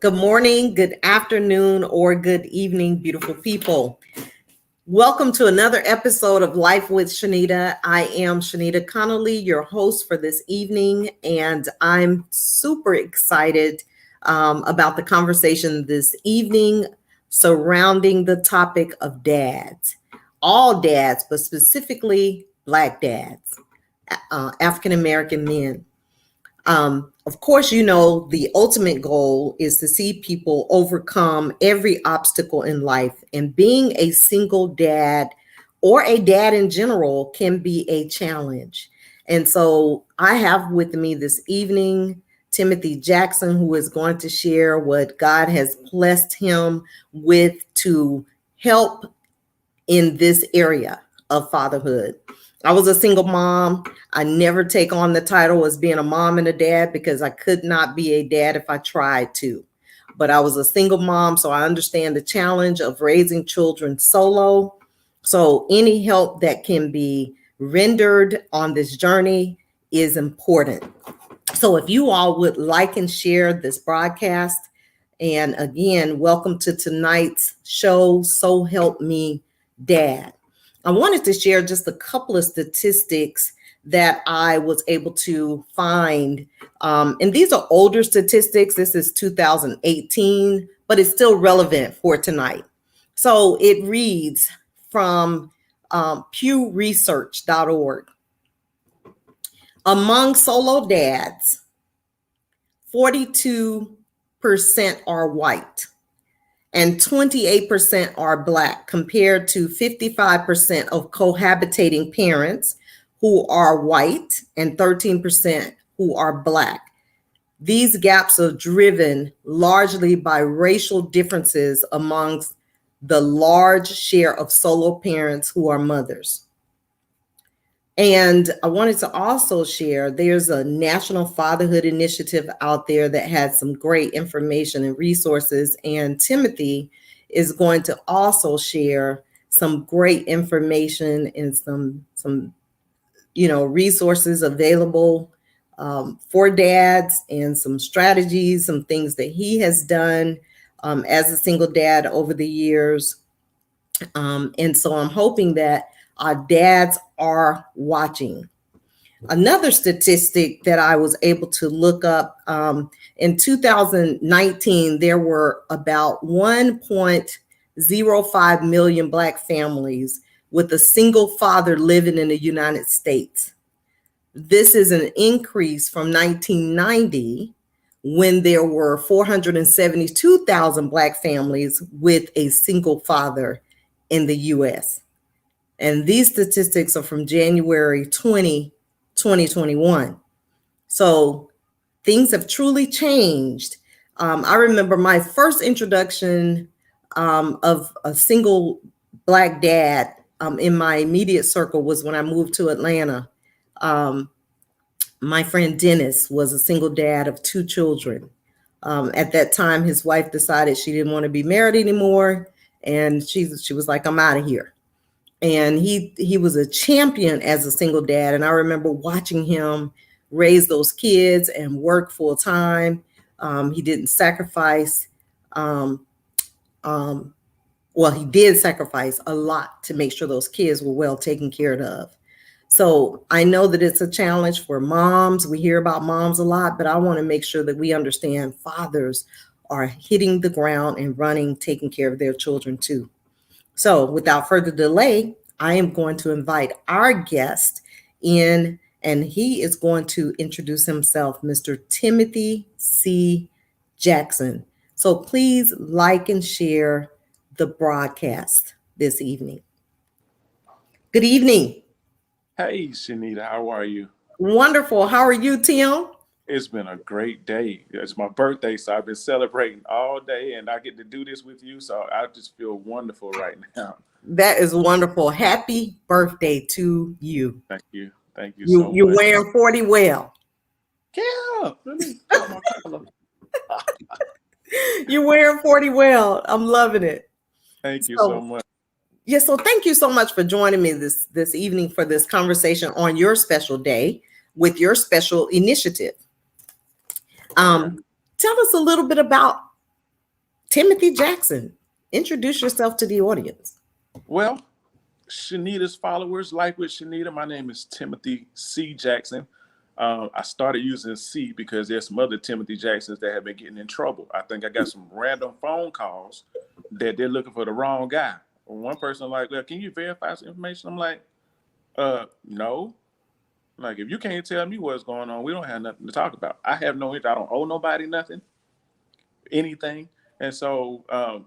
Good morning, good afternoon, or good evening, beautiful people. Welcome to another episode of Life with Shenita. I am Shenita Connolly, your host for this evening, and I'm super excited about the conversation this evening surrounding the topic of dads. All dads, but specifically Black dads, African American men. Of course, you know, the ultimate goal is to see people overcome every obstacle in life. And being a single dad or a dad in general can be a challenge. And so I have with me this evening Timothy Jackson, who is going to share what God has blessed him with to help in this area of fatherhood. I was a single mom. I never take on the title as being a mom and a dad because I could not be a dad if I tried to. But I was a single mom, so I understand the challenge of raising children solo. So any help that can be rendered on this journey is important. So if you all would like and share this broadcast, and again, welcome to tonight's show, So Help Me Dad. I wanted to share just a couple of statistics that I was able to find. And these are older statistics. This is 2018, but it's still relevant for tonight. So it reads from pewresearch.org. Among solo dads, 42% are white and 28% are Black, compared to 55% of cohabitating parents who are white and 13% who are Black. These gaps are driven largely by racial differences amongst the large share of solo parents who are mothers. And I wanted to also share, there's a national fatherhood initiative out there that has some great information and resources. And Timothy is going to also share some great information and some resources available for dads, and some strategies, some things that he has done as a single dad over the years. And so I'm hoping that our dads are watching. Another statistic that I was able to look up, in 2019, there were about 1.05 million Black families with a single father living in the United States. This is an increase from 1990, when there were 472,000 Black families with a single father in the U.S. And these statistics are from January 2021. So things have truly changed. I remember my first introduction of a single Black dad in my immediate circle was when I moved to Atlanta. My friend Dennis was a single dad of 2 children. At that time, his wife decided she didn't want to be married anymore. And she was like, I'm out of here. And he was a champion as a single dad. And I remember watching him raise those kids and work full time. He didn't sacrifice. He did sacrifice a lot to make sure those kids were well taken care of. So I know that it's a challenge for moms. We hear about moms a lot, but I want to make sure that we understand fathers are hitting the ground and running, taking care of their children too. So without further delay, I am going to invite our guest in, and he is going to introduce himself, Mr. Timothy C. Jackson. So please like and share the broadcast this evening. Good evening. Hey, Shenita, how are you? Wonderful. How are you, Tim? It's been a great day. It's my birthday, so I've been celebrating all day, and I get to do this with you, so I just feel wonderful right now. That is wonderful. Happy birthday to you. Thank you. Thank you so much. You're wearing 40 well. Yeah. Let me put my color. You're wearing 40 well. I'm loving it. Thank you so much. Yeah, so thank you so much for joining me this evening for this conversation on your special day with your special initiative. Tell us a little bit about Timothy Jackson, introduce yourself to the audience. Well, Shenita's followers, Life with Shenita. My name is Timothy C. Jackson. I started using C because there's some other Timothy Jacksons that have been getting in trouble. I think I got some random phone calls that they're looking for the wrong guy. One person like, well, can you verify some information? I'm like, no. Like, if you can't tell me what's going on, we don't have nothing to talk about. I have no interest. I don't owe nobody nothing, anything. And so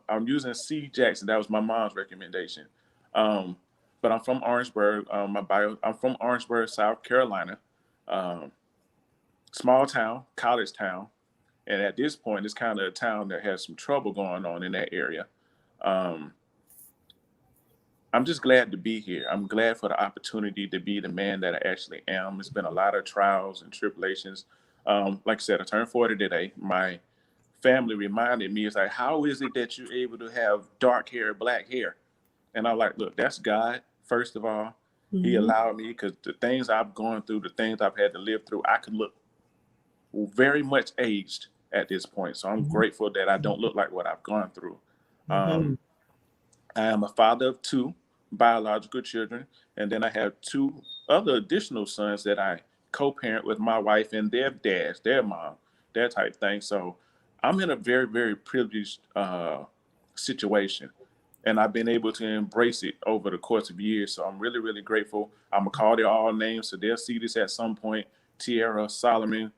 I'm using C. Jackson. That was my mom's recommendation. Um, but I'm from Orangeburg. I'm from Orangeburg, South Carolina. Um, Small town, college town. And at this point, it's kind of a town that has some trouble going on in that area. Um, I'm just glad to be here. I'm glad for the opportunity to be the man that I actually am. It's been a lot of trials and tribulations. Like I said, I turned 40 today. My family reminded me, it's like, how is it that you're able to have dark hair, black hair? And I'm like, look, that's God, first of all. He Mhm. allowed me, because the things I've gone through, the things I've had to live through, I could look very much aged at this point. So I'm Mhm. grateful that I don't look like what I've gone through. Um, Mhm. I am a father of two biological children, and then I have two other additional sons that I co-parent with my wife and their dads, their mom, that type thing. So I'm in a very, very privileged situation, and I've been able to embrace it over the course of years. So I'm really, really grateful. I'm gonna call their all names, so they'll see this at some point. Tierra, Solomon,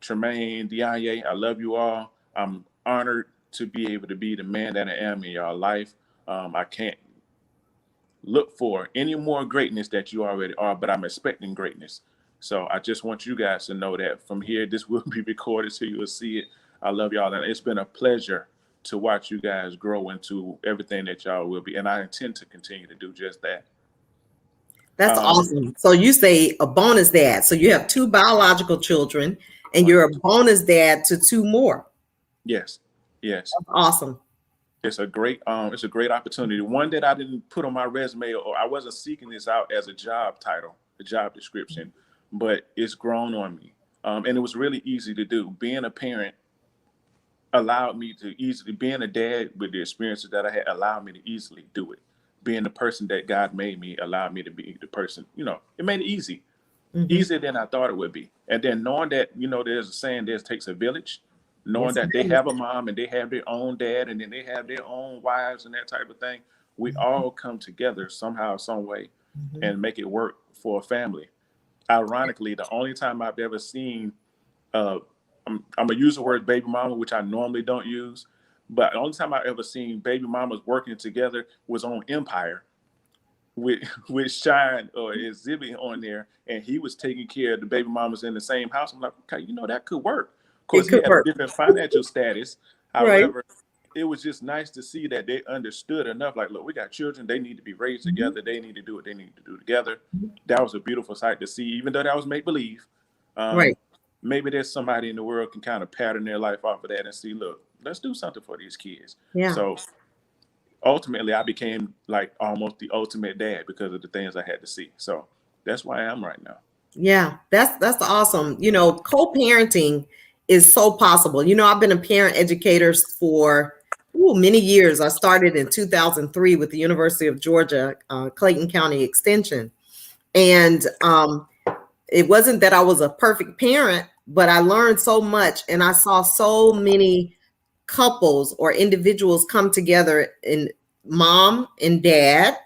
Tremaine, Daunye, I love you all. I'm honored to be able to be the man that I am in your life. I can't look for any more greatness that you already are, but I'm expecting greatness. So I just want you guys to know that from here, this will be recorded so you will see it. I love y'all. And it's been a pleasure to watch you guys grow into everything that y'all will be. And I intend to continue to do just that. That's Um, awesome. So you say a bonus dad. So you have two biological children and one, you're a bonus dad to two more. yes, yes. That's awesome. It's a great opportunity. One that I didn't put on my resume, or I wasn't seeking this out as a job title, a job description, but it's grown on me. And it was really easy to do. Being a parent allowed me to easily, being a dad with the experiences that I had allowed me to easily do it. Being the person that God made me allowed me to be the person, it made it easy, Mhm. easier than I thought it would be. And then knowing that, there's a saying, there takes a village, knowing Yes, it that they does. have a mom and they have their own dad and then they have their own wives and that type of thing. We all come together somehow, some way, Mhm. and make it work for a family. Ironically, the only time I've ever seen, uh, I'm gonna use the word baby mama, which I normally don't use, but the only time I ever seen baby mamas working together was on Empire with with Shine or Exhibit on there, and he was taking care of the baby mamas in the same house. I'm like, okay, that could work. Of It course, he could had a work. different financial status. Right. However, it was just nice to see that they understood enough. Like, look, we got children; they need to be raised Mhm. together. They need to do what they need to do together. That was a beautiful sight to see, even though that was make believe. Right. Maybe there's somebody in the world can kind of pattern their life off of that and see, look, let's do something for these kids. Yeah. So ultimately I became like almost the ultimate dad because of the things I had to see. So that's why I am right now. Yeah, that's awesome. Co-parenting is so possible. I've been a parent educator for many years. I started in 2003 with the University of Georgia, Clayton County Extension. And it wasn't that I was a perfect parent, but I learned so much and I saw so many couples or individuals come together, in mom and dad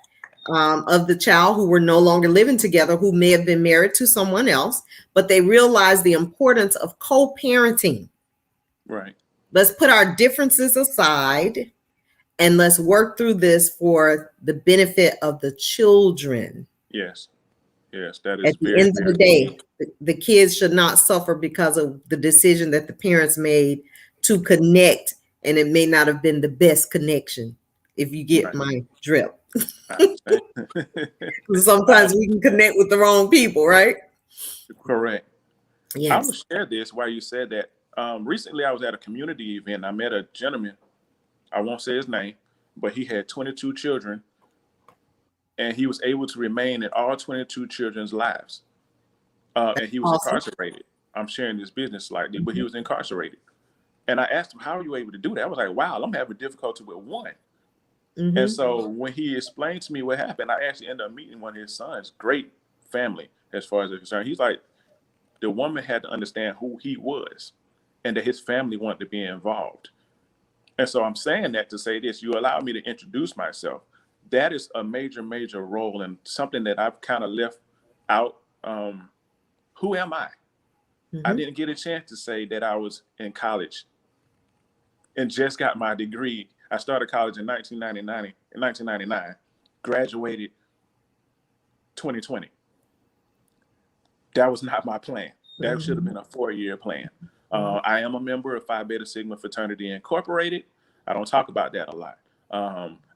of the child who were no longer living together, who may have been married to someone else, but they realized the importance of co-parenting. Right. Let's put our differences aside and let's work through this for the benefit of the children. Yes. Yes. That is At the very, end of the very day, the kids should not suffer because of the decision that the parents made to connect, and it may not have been the best connection, if you get right. my drift. I understand. I Sometimes we can connect with the wrong people, right? correct. I'm Yes. gonna share this while you said that. Recently I was at a community event. I met a gentleman. I won't say his name, but he had 22 children and he was able to remain in all 22 children's lives. And he was Awesome. incarcerated. I'm sharing this business slightly, but he was incarcerated. And I asked him, how are you able to do that? I was like, wow, I'm having difficulty with one. And Mm-hmm. so when he explained to me what happened, I actually ended up meeting one of his sons. Great family as far as they're concerned. He's like, the woman had to understand who he was and that his family wanted to be involved. And so I'm saying that to say this, you allow me to introduce myself. That is a major, major role and something that I've kind of left out. Who am I? I Mm-hmm. didn't get a chance to say that I was in college and just got my degree. I started college in 1999, graduated 2020. That was not my plan. That should have Mm-hmm. been a 4-year plan. I am a member of Phi Beta Sigma Fraternity Incorporated. I don't talk about that a lot.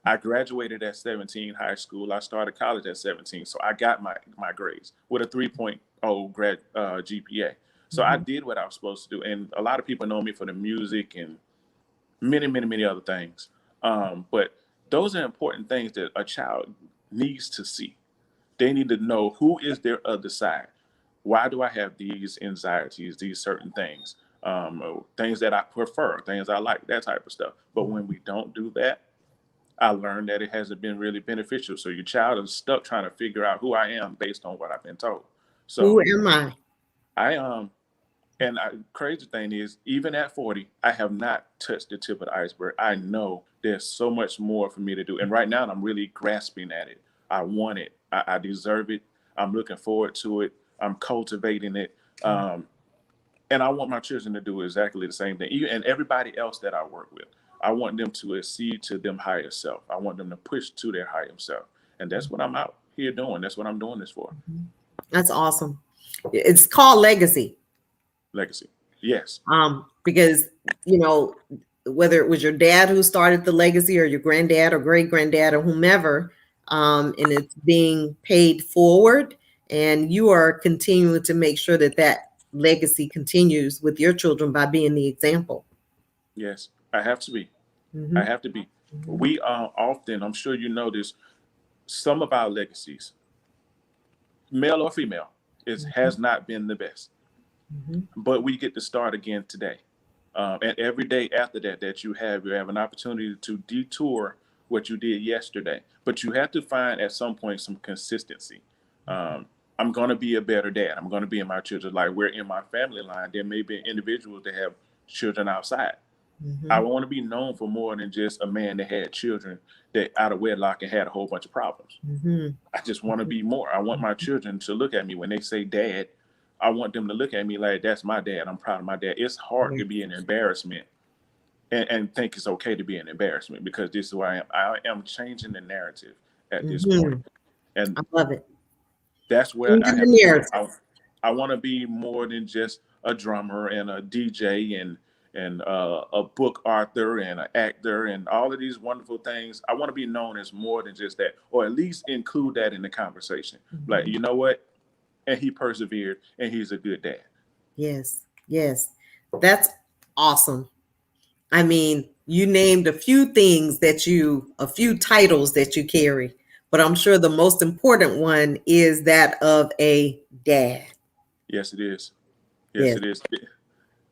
I graduated at 17 high school. I started college at 17. So I got my grades with a 3.0 grad GPA. So I Mm-hmm. did what I was supposed to do. And a lot of people know me for the music and many, many, many other things. But those are important things that a child needs to see. They need to know who is their other side. Why do I have these anxieties, these certain things, things that I prefer, things I like, that type of stuff. But when we don't do that, I learned that it hasn't been really beneficial. So your child is stuck trying to figure out who I am based on what I've been told. Who So am I? I and crazy thing is, even at 40, I have not touched the tip of the iceberg. I know there's so much more for me to do. And right now, I'm really grasping at it. I want it. I deserve it. I'm looking forward to it. I'm cultivating it. And I want my children to do exactly the same thing. And everybody else that I work with, I want them to accede to them higher self. I want them to push to their higher self. And that's what I'm out here doing. That's what I'm doing this for. That's awesome. It's called legacy. Legacy. Yes. Because you know, whether it was your dad who started the legacy or your granddad or great granddad or whomever, and it's being paid forward, and you are continuing to make sure that that legacy continues with your children by being the example. Yes. I have to be. I Mm-hmm. have to be. We often, I'm sure you know this, some of our legacies, male or female, has not been the best. Mm-hmm. But we get to start again today. And every day after that you have an opportunity to detour what you did yesterday. But you have to find at some point some consistency. Um, I'm going to be a better dad. I'm going to be in my children's life. We're in my family line. There may be individuals that have children outside. I Mm-hmm. want to be known for more than just a man that had children that out of wedlock and had a whole bunch of problems. Mm-hmm. I just want to be more. I want my children to look at me when they say dad. I want them to look at me like that's my dad. I'm proud of my dad. It's hard Yeah. to be an embarrassment and think it's okay to be an embarrassment because this is who I am. I am changing the narrative at this point. Mm-hmm. And I love it. that's where Changing I the have to do it. narrative. I want to be more than just a drummer and a DJ and a book author and an actor and all of these wonderful things. I want to be known as more than just that, or at least include that in the conversation. Like, Mm-hmm. you know what? And he persevered, and he's a good dad. Yes, yes, that's awesome. I mean, you named a few titles that you carry, but I'm sure the most important one is that of a dad. Yes, it is. Yes, Yes. it is.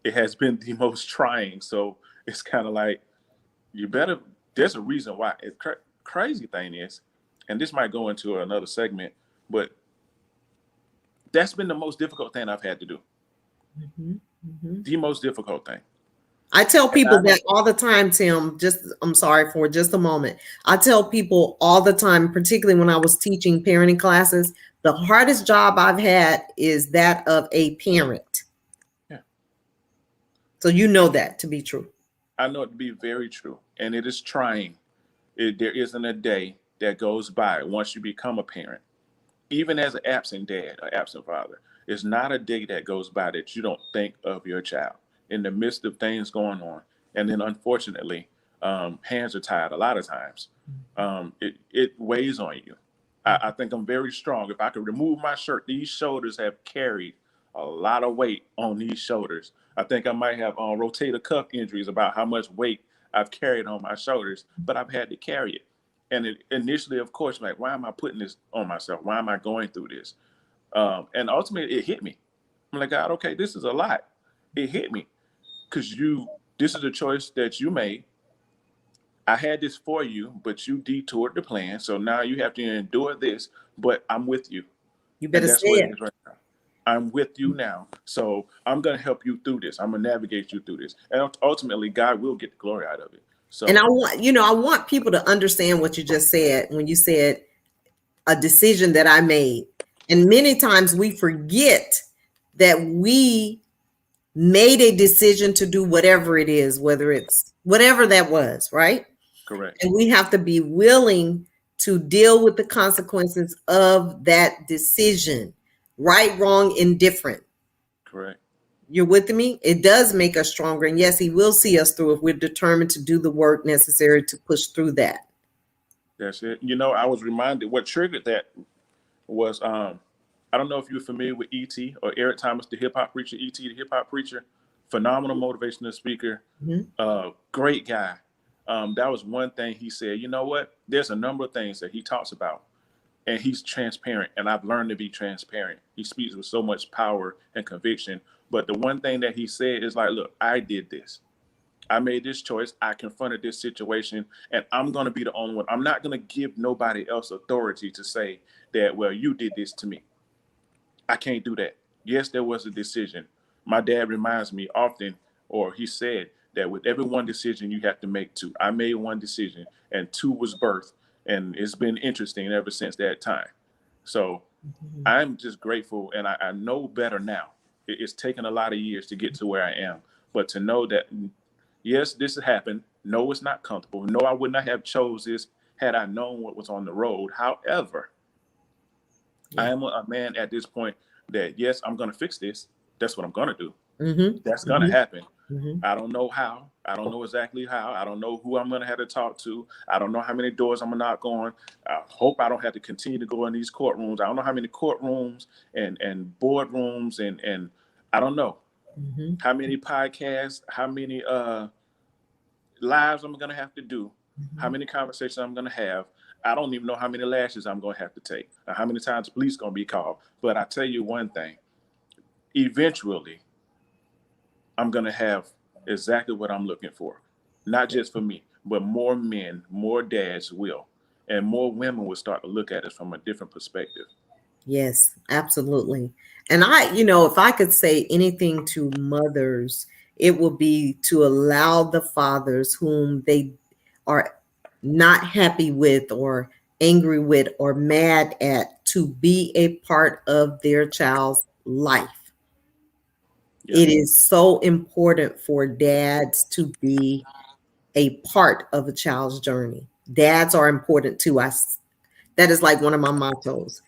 It has been the most trying. So it's kind of like you better. There's a reason why. Crazy thing is, and this might go into another segment, but that's been the most difficult thing I've had to do. Mhm, mhm. The most difficult thing. I tell And people that all the time, Tim. I'm sorry for just a moment. I tell people all the time, particularly when I was teaching parenting classes, the hardest job I've had is that of a parent. yeah, So you know that to be true. I know it to be very true, and it is trying. There isn't a day that goes by once you become a parent, even as an absent dad or absent father. It's not a day that goes by that you don't think of your child in the midst of things going on. And then, unfortunately, hands are tied a lot of times. It weighs on you. I think I'm very strong. If I could remove my shirt, these shoulders have carried a lot of weight on these shoulders. I think I might have rotator cuff injuries about how much weight I've carried on my shoulders, but I've had to carry it. And initially, of course, like, why am I putting this on myself? Why am I going through this? And ultimately, it hit me. I'm like, God, okay, this is a lot. It hit me because This is a choice that you made. I had this for you, but you detoured the plan. So now you have to endure this, but I'm with you. You And better that's say what it it. is right now. I'm with you now. So I'm going to help you through this. I'm going to navigate you through this. And ultimately, God will get the glory out of it. And I So, want, I want people to understand what you just said when you said a decision that I made. And many times we forget that we made a decision to do whatever it is, whether it's whatever that was, right? correct. And we have to be willing to deal with the consequences of that decision, right, wrong, indifferent. Correct. You're with me? It does make us stronger. And yes, he will see us through if we're determined to do the work necessary to push through that. That's it. I was reminded what triggered that was I don't know if you're familiar with E.T. or Eric Thomas, the hip hop preacher. E.T. the hip hop preacher, phenomenal motivational speaker, great guy. That was one thing he said. You know what? There's a number of things that he talks about, and he's transparent. And I've learned to be transparent. He speaks with so much power and conviction. But the one thing that he said is like, look, I did this. I made this choice. I confronted this situation, and I'm going to be the only one. I'm not going to give nobody else authority to say that, well, you did this to me. I can't do that. Yes, there was a decision. My dad reminds me often, or he said that with every one decision, you have to make two. I made one decision, and two was birth, and it's been interesting ever since that time. So I'm just grateful, and I know better now. It's taken a lot of years to get to where I am, but to know that, yes, this has happened. No, it's not comfortable. No, I would not have chose this had I known what was on the road. However, I am a man at this point that, yes, I'm going to fix this. That's what I'm going to do. That's going to happen. I don't know how. I don't know exactly how. I don't know who I'm going to have to talk to. I don't know how many doors I'm going to knock on. I hope I don't have to continue to go in these courtrooms. I don't know how many courtrooms and boardrooms and I don't know how many podcasts, how many lives I'm going to have to do, how many conversations I'm going to have. I don't even know how many lashes I'm going to have to take, or how many times the police going to be called. But I tell you one thing, eventually, I'm going to have exactly what I'm looking for. Not just for me, but more men, more dads will. And more women will start to look at us from a different perspective. Yes, absolutely. And if I could say anything to mothers, it would be to allow the fathers whom they are not happy with or angry with or mad at to be a part of their child's life. Yeah. It is so important for dads to be a part of a child's journey. Dads are important to us. That is like one of my mottos.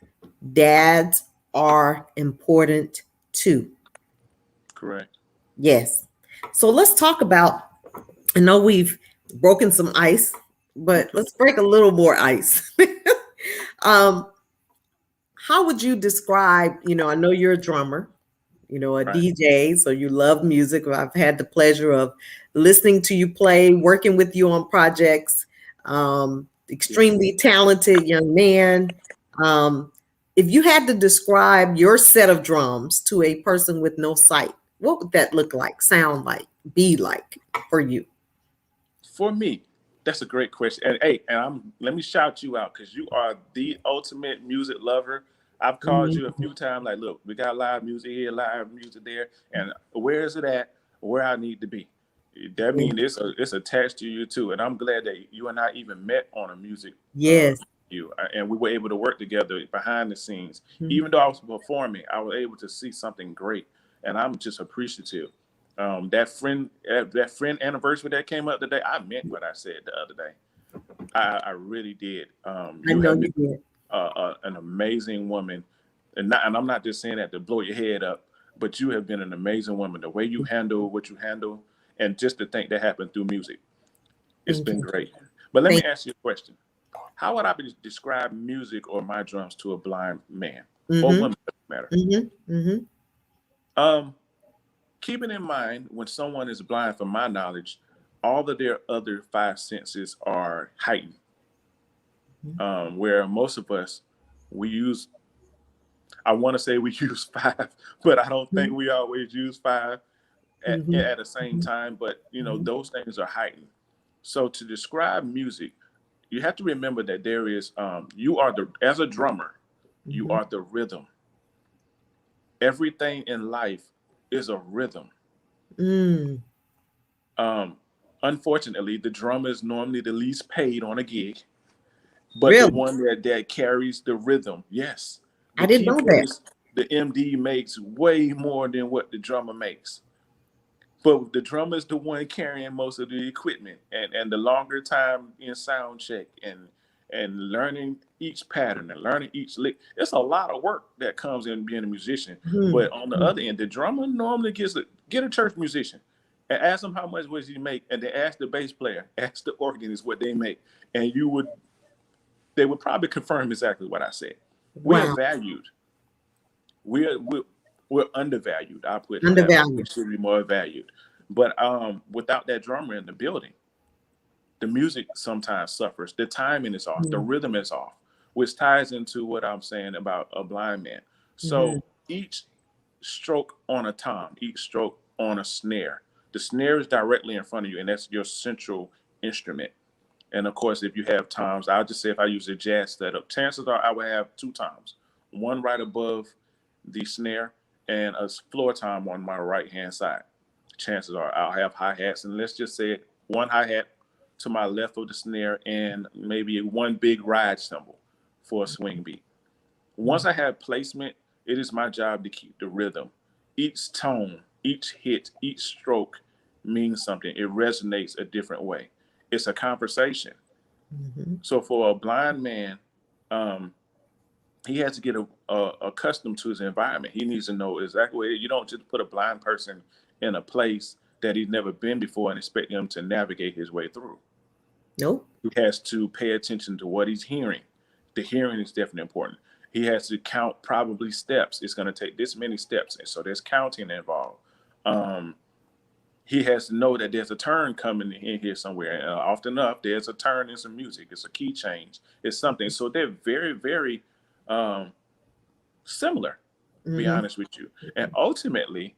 Dads are important too. Correct. Yes. So let's talk about, I know we've broken some ice, but let's break a little more ice. um, how would you describe, I know you're a drummer, a Right. DJ, so you love music. I've had the pleasure of listening to you play, working with you on projects. Extremely talented young man. Um, if you had to describe your set of drums to a person with no sight, what would that look like, sound like, be like for you? For me, that's a great question. And hey, let me shout you out because you are the ultimate music lover. I've called you a few times, like, look, we got live music here, live music there, and where is it at? Where I need to be. That means it's attached to you too. And I'm glad that you and I even met on a music Yes. and we were able to work together behind the scenes. Even though I was performing, I was able to see something great, and I'm just appreciative. That friend anniversary that came up today, I meant what I said the other day. I really did. I You know have been you did. an amazing woman, and I'm not just saying that to blow your head up, but you have been an amazing woman. The way you handle what you handle, and just to think that happened through music, it's Thank been you. great. But let me Thank ask you a question: how would I describe music or my drums to a blind man or you. woman? Doesn't matter. Hmm. Um, Keeping in mind, when someone is blind, from my knowledge, all of their other five senses are heightened. Where most of us, we use, I want to say we use five, but I don't think we always use five. at the same time, but those things are heightened. So to describe music, you have to remember that there is you are as a drummer, you are the rhythm. Everything in life is a rhythm. Mm. Um, Unfortunately, the drummer is normally the least paid on a gig, but the Really? one that carries the rhythm. Yes, I the didn't know that. keyboardist, the MD makes way more than what the drummer makes. But the drummer is the one carrying most of the equipment, and the longer time in sound check and learning each pattern and learning each lick. It's a lot of work that comes in being a musician. Mhm. But on the other end, the drummer normally get a church musician and ask them how much would he make, and then ask the bass player, ask the organist what they make, and they would probably confirm exactly what I said. We are Wow. valued. We're undervalued. I'll put it that way. We Undervalued. should be more valued. But without that drummer in the building, the music sometimes suffers. The timing is off. The Mm-hmm. rhythm is off, which ties into what I'm saying about a blind man. Mm-hmm. So each stroke on a tom, each stroke on a snare, the snare is directly in front of you, and that's your central instrument. And of course, if you have toms, I'll just say if I use a jazz setup, chances are I will have two toms, one right above the snare and a floor tom on my right hand side. Chances are I'll have hi hats, and let's just say one hi hat to my left of the snare and maybe one big ride cymbal for a swing beat. Once I have placement, it is my job to keep the rhythm. Each tone, each hit, each stroke means something. It resonates a different way. It's a conversation. Mm-hmm. So for a blind man, um, he has to get accustomed to his environment. He needs to know exactly where. You don't just put a blind person in a place that he's never been before and expect him to navigate his way through. Nope. He has to pay attention to what he's hearing. The hearing is definitely important. He has to count probably steps. It's going to take this many steps, and so there's counting involved. Um, he has to know that there's a turn coming in here somewhere. Often enough, there's a turn in some music. It's a key change. It's something. So they're very, very um, similar, be Mm-hmm. honest with you. And ultimately,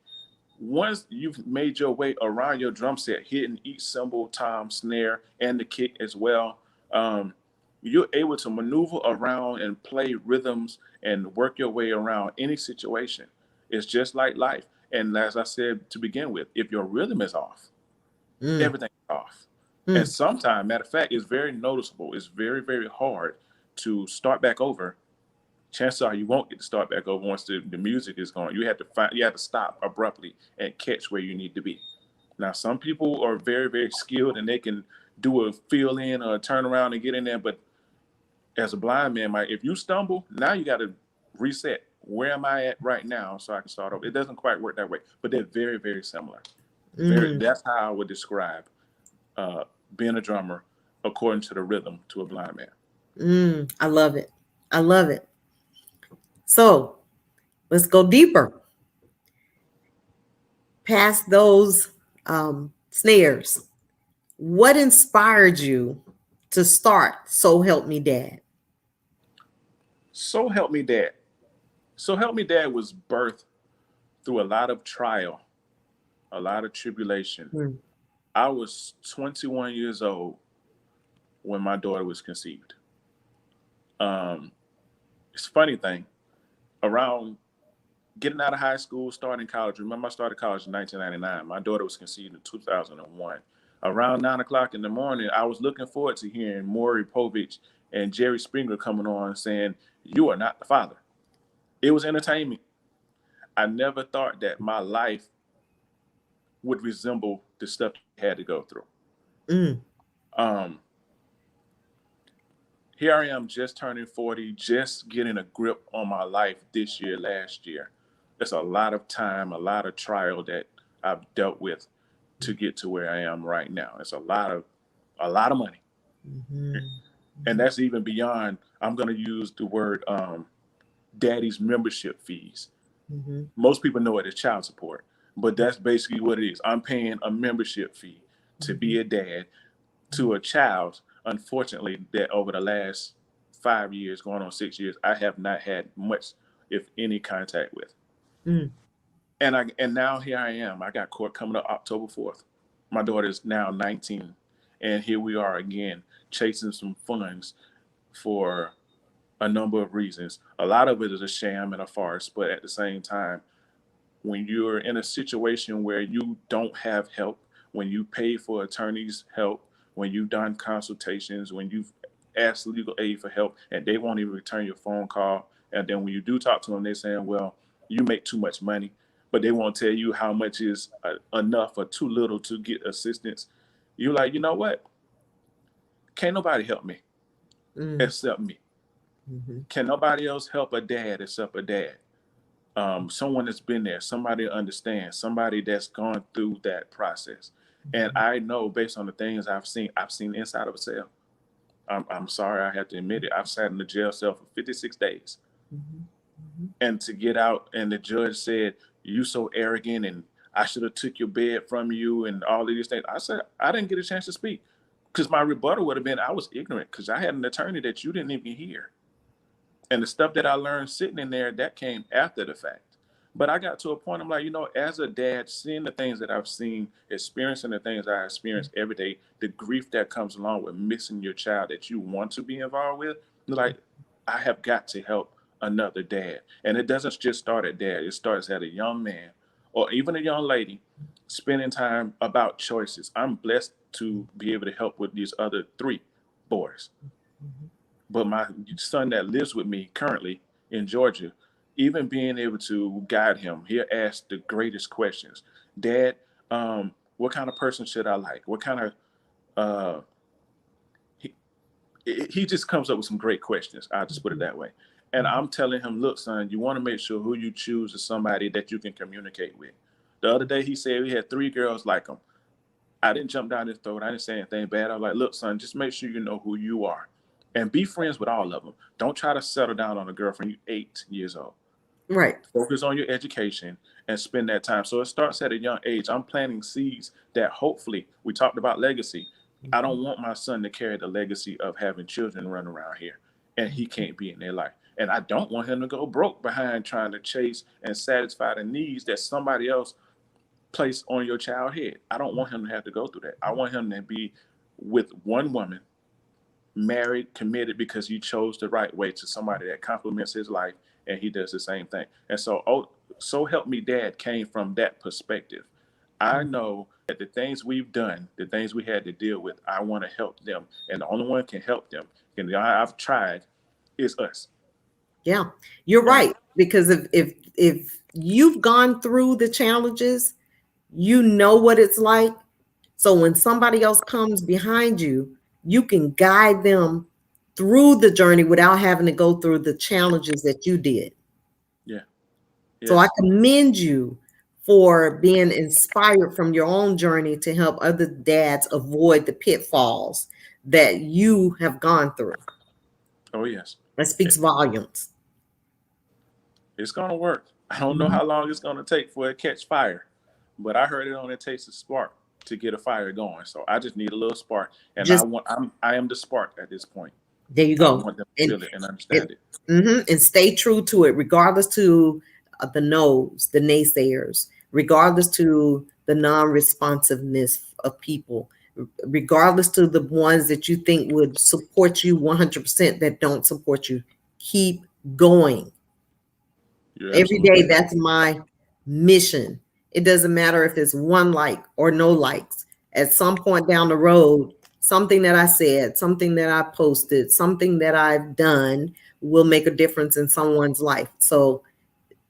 once you've made your way around your drum set, hitting each cymbal, tom, snare, and the kick as well, um, you're able to maneuver around and play rhythms and work your way around any situation. It's just like life. And as I said to begin with, if your rhythm is off, Mm. everything is off. And Mm. sometimes, matter of fact, it's very noticeable. It's very, very hard to start back over. Chances are you won't get to start back over once the music is gone. You have to stop abruptly and catch where you need to be. Now, some people are very, very skilled and they can do a fill in or a turn around and get in there. But as a blind man, Mike, if you stumble, now you got to reset. Where am I at right now so I can start over? It doesn't quite work that way, but they're very, very similar. Very. Mm. That's how I would describe uh, being a drummer according to the rhythm to a blind man. Mm. I love it. I love it. So let's go deeper past those snares. What inspired you to start So Help Me Dad? So help me, Dad. So help me, Dad was birthed through a lot of trial, a lot of tribulation. Mm. I was 21 years old when my daughter was conceived. Um, it's a funny thing. Around getting out of high school, starting college. Remember, I started college in 1999. My daughter was conceived in 2001. Around 9 o'clock in the morning, I was looking forward to hearing Maury Povich and Jerry Springer coming on saying, "You are not the father." It was entertainment. I never thought that my life would resemble the stuff I had to go through. Mm. Um, Here I am just turning 40, just getting a grip on my life this year, last year. It's a lot of time, a lot of trial that I've dealt with to get to where I am right now. It's a lot of money. Mhm. And that's even beyond, I'm going to use the word daddy's membership fees. Mhm. Most people know it as child support, but that's basically what it is. I'm paying a membership fee to be Mhm. a dad to a child, unfortunately, that over the last 5 years, going on 6 years, I have not had much, if any, contact with. Mm. And now here I am. I got court coming up October 4th. My daughter is now 19, and here we are again chasing some funds for a number of reasons. A lot of it is a sham and a farce, but at the same time, when you're in a situation where you don't have help, when you pay for attorneys' help, when you've done consultations, when you've asked legal aid for help, and they won't even return your phone call, and then when you do talk to them, they're saying, "Well, you make too much money," but they won't tell you how much is enough or too little to get assistance. You're like, you know what? Can't nobody help me Mm, except me. mhm, Can nobody else help a dad except a dad? Someone that's been there, somebody that understands, somebody that's gone through that process. And mhm, I know based on the things I've seen inside of a cell. I'm sorry, I have to admit it. I've sat in the jail cell for 56 days. mhm, mhm. And to get out and the judge said, "You so arrogant and I should have took your bed from you," and all of these things. I said, I didn't get a chance to speak because my rebuttal would have been I was ignorant because I had an attorney that you didn't even hear. And the stuff that I learned sitting in there, that came after the fact. But I got to a point, I'm like, as a dad, seeing the things that I've seen, experiencing the things I experience every day, the grief that comes along with missing your child that you want to be involved with, like, I have got to help another dad. And it doesn't just start at dad, it starts at a young man or even a young lady spending time about choices. I'm blessed to be able to help with these other three boys. Mhm. But my son that lives with me currently in Georgia, even being able to guide him, he'll ask the greatest questions. Dad, what kind of person should I like? What kind of uh, he, he just comes up with some great questions. I'll just put it Mhm. that way. And I'm telling him, look, son, you want to make sure who you choose is somebody that you can communicate with. The other day he said he had three girls like him. I didn't jump down his throat. I didn't say anything bad. I was like, look, son, just make sure you know who you are and be friends with all of them. Don't try to settle down on a girlfriend. You're 8 years old. Right. Focus on your education and spend that time. So it starts at a young age. I'm planting seeds that hopefully, we talked about legacy. I Mhm. don't want my son to carry the legacy of having children run around here and he Mhm. can't be in their life. And I don't want him to go broke behind trying to chase and satisfy the needs that somebody else placed on your child head. I don't want him to have to go through that. I want him to be with one woman, married, committed because he chose the right way to somebody that complements his life and he does the same thing. And so, so help me, Dad came from that perspective. I Mhm. know that the things we've done, the things we had to deal with, I want to help them. And the only one can help them, and I've tried, is us. Yeah, you're And right. Because if you've gone through the challenges, you know what it's like. So when somebody else comes behind you, you can guide them through the journey without having to go through the challenges that you did. yeah, So I yes, commend you for being inspired from your own journey to help other dads avoid the pitfalls that you have gone through. oh yes. That speaks It- volumes. It's gonna work. I don't know Mhm. how long it's gonna take for it to catch fire, but I heard it only takes a spark to get a fire going. So I just need a little spark, and Just I am the spark at this point. there you I go. want them to And feel it and it, understand it. and stay true to it, regardless to the no's, the naysayers, regardless to the non-responsiveness of people, regardless to the ones that you think would support you 100% that don't support you. Keep going. You're Every day, absolutely right. that's my mission. It doesn't matter if it's one like or no likes. At some point down the road, something that I said, something that I posted, something that I've done will make a difference in someone's life. So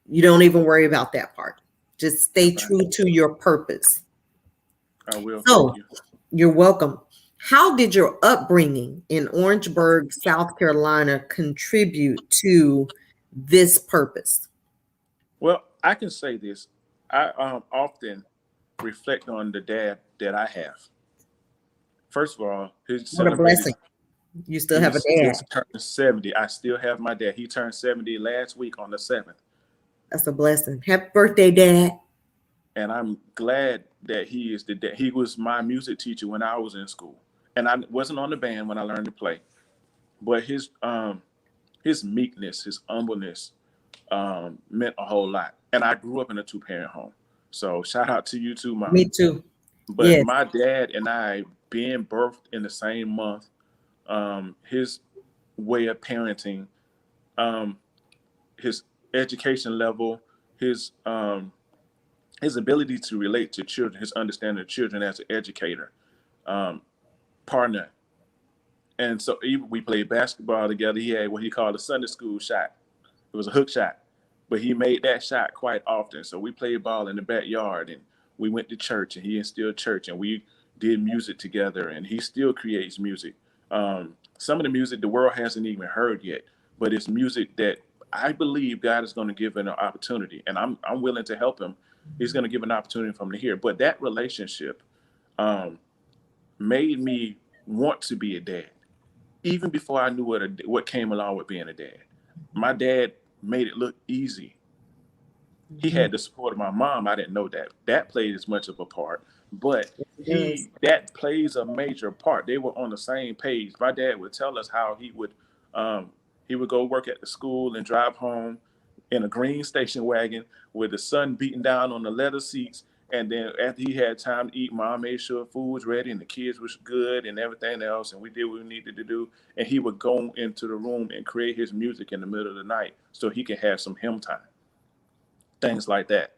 you don't even worry about that part. Just stay Right. true to your purpose. I will. Thank So you. you're welcome. How did your upbringing in Orangeburg, South Carolina contribute to this purpose? Well, I can say this. I often reflect on the dad that I have. First of all, he What a celebrated. blessing. You still have a He's dad. just turned 70. I still have my dad. He turned 70 last week on the 7th. That's a blessing. Happy birthday, Dad. And I'm glad that he is the dad. He was my music teacher when I was in school, and I wasn't on the band when I learned to play. But his meekness, his humbleness, meant a whole lot. and I grew up in a 2-parent home. So shout out to you too, Mom. Me too. But Yes. my dad and I being birthed in the same month, his way of parenting, um, his education level, his um, his ability to relate to children, his understanding of children as an educator, um, partner. And so even we played basketball together. He had what he called a Sunday school shot. It was a hook shot, but he made that shot quite often. So we played ball in the backyard, and we went to church, and he instilled church, and we did music together, and he still creates music. Some of the music the world hasn't even heard yet, but it's music that I believe God is going to give an opportunity, and I'm willing to help him. He's going to give an opportunity for him to hear. But that relationship um, made me want to be a dad even before I knew what came along with being a dad. My dad made it look easy. He Mhm. had the support of my mom. I didn't know that. That played as much of a part, but Yes, it does. that plays a major part. They were on the same page. My dad would tell us how um, he would go work at the school and drive home in a green station wagon with the sun beating down on the leather seats. And then after he had time to eat, mom made sure food was ready and the kids was good and everything else. And we did what we needed to do. And he would go into the room and create his music in the middle of the night so he could have some him time, things like that.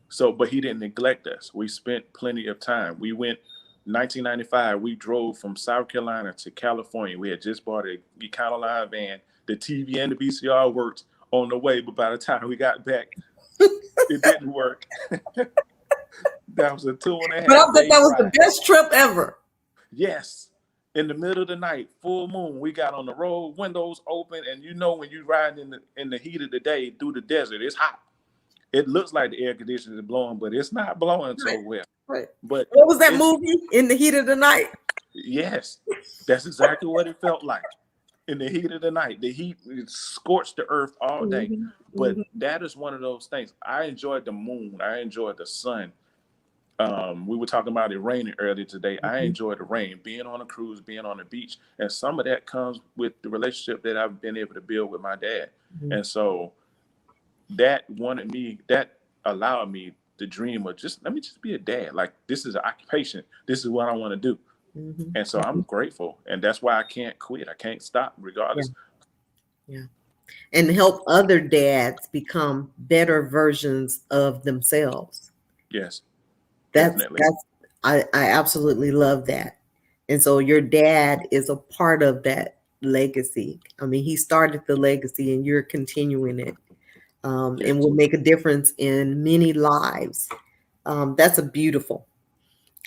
So, but he didn't neglect us. We spent plenty of time. We went 1995. We drove from South Carolina to California. We had just bought a Econoline van. The TV and the VCR worked on the way, but by the time we got back, it didn't work. That was a two and a But I half bet day that was the drive. best trip ever. Yes. In the middle of the night, full moon, we got on the road, windows open, and you know when you ride in the heat of the day through the desert, it's hot. It looks like the air conditioner is blowing, but it's not blowing Right. so well. Right. But What was that it's movie? In the Heat of the Night. yes, that's exactly what it felt like in the heat of the night. The heat it scorched the earth all day. Mhm. But Mhm. that is one of those things. I enjoyed the moon. I enjoyed the sun. We were talking about it raining earlier today. I Mhm. enjoy the rain, being on a cruise, being on the beach, and some of that comes with the relationship that I've been able to build with my dad. Mhm. And so that allowed me to dream of just let me just be a dad. Like this is an occupation. This is what I want to do. Mhm. And so I'm Mhm. grateful, and that's why I can't quit. I can't stop, Yeah. regardless. Yeah. And help other dads become better versions of themselves. Yes, That's definitely. that's I absolutely love that. And so your dad is a part of that legacy. I mean, he started the legacy and you're continuing it. And Yes. will make a difference in many lives. That's a beautiful.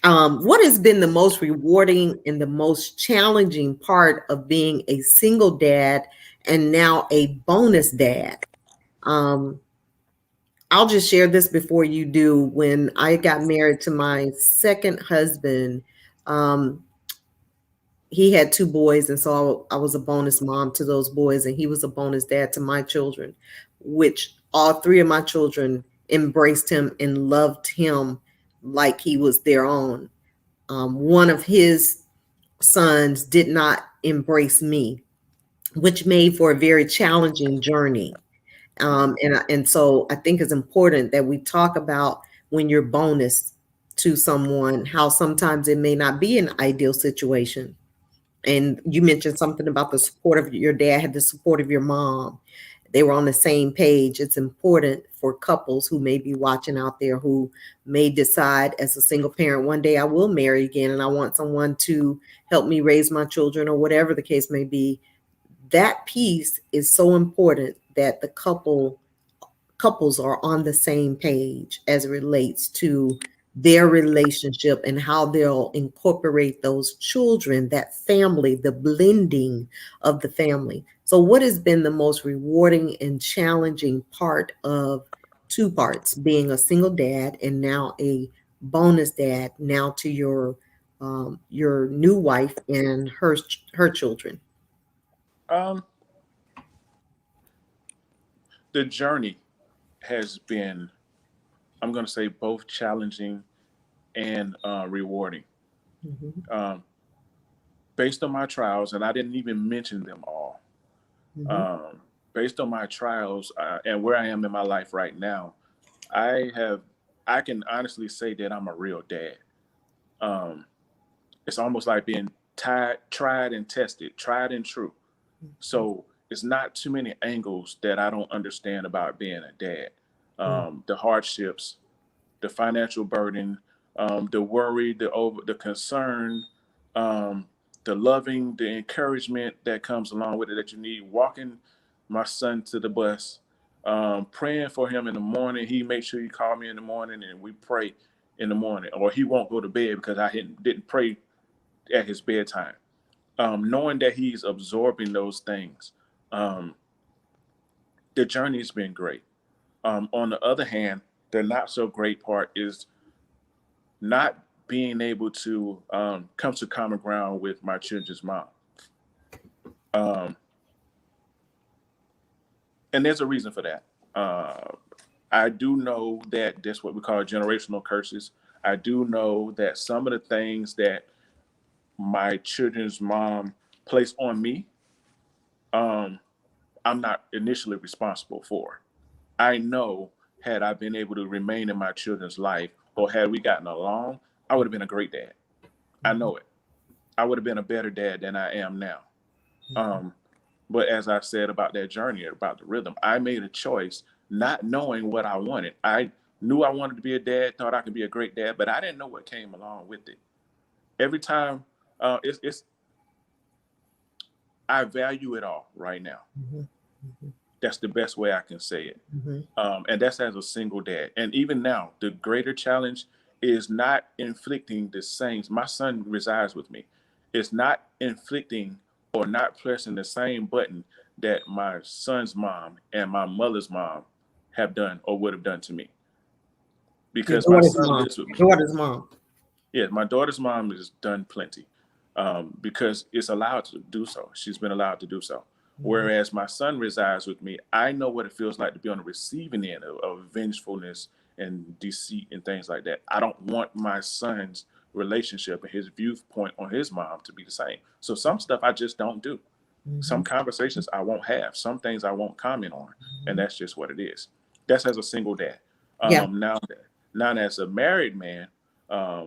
What has been the most rewarding and the most challenging part of being a single dad and now a bonus dad? Um, I'll just share this before you do. When I got married to my second husband, um, he had two boys, and so I was a bonus mom to those boys, and he was a bonus dad to my children, which all three of my children embraced him and loved him like he was their own. One of his sons did not embrace me, which made for a very challenging journey. Mhm. And so I think it's important that we talk about when you're bonus to someone, how sometimes it may not be an ideal situation. And you mentioned something about the support of your dad had the support of your mom. They were on the same page. It's important for couples who may be watching out there who may decide as a single parent, one day I will marry again and I want someone to help me raise my children or whatever the case may be. That piece is so important that the couples are on the same page as it relates to their relationship and how they'll incorporate those children, that family, the blending of the family. So, what has been the most rewarding and challenging part of two parts, being a single dad and now a bonus dad, now to your new wife and her children? Um, the journey has been, I'm going to say, both challenging and rewarding. Mhm. Um, Based on my trials, and I didn't even mention them all. Mhm. Um, Based on my trials and where I am in my life right now, I can honestly say that I'm a real dad. Um, it's almost like being tried and tested, tried and true. So it's not too many angles that I don't understand about being a dad. The hardships, the financial burden, the worry, the concern, um, the loving, the encouragement that comes along with it that you need. Walking my son to the bus, praying for him in the morning. He makes sure he call me in the morning and we pray in the morning, or he won't go to bed because I didn't pray at his bedtime. Knowing that he's absorbing those things, um, the journey's been great. On the other hand, the not so great part is not being able to come to common ground with my children's mom. Um, and there's a reason for that. I do know that that's what we call generational curses. I do know that some of the things that my children's mom placed on me, um, I'm not initially responsible for. I know had I been able to remain in my children's life or had we gotten along, I would have been a great dad. I know it. I would have been a better dad than I am now. Um, but as I said about that journey, about the rhythm, I made a choice not knowing what I wanted. I knew I wanted to be a dad, thought I could be a great dad, but I didn't know what came along with it. Every time, it's I value it all right now. That's the best way I can say it. And that's as a single dad. And even now, the greater challenge is not inflicting the same. My son resides with me. It's not inflicting or not pressing the same button that my son's mom and my mother's mom have done or would have done to me. Your Because my daughter's son mom. lives with me. Daughter's mom. Yeah, my daughter's mom has done plenty because it's allowed to do so. She's been allowed to do so. Whereas my son resides with me, I know what it feels like to be on the receiving end of vengefulness and deceit and things like that. I don't want my son's relationship and his viewpoint on his mom to be the same. So some stuff I just don't do. Some conversations I won't have. Some things I won't comment on. And that's just what it is. That's as a single dad. Yeah. Now as a married man, I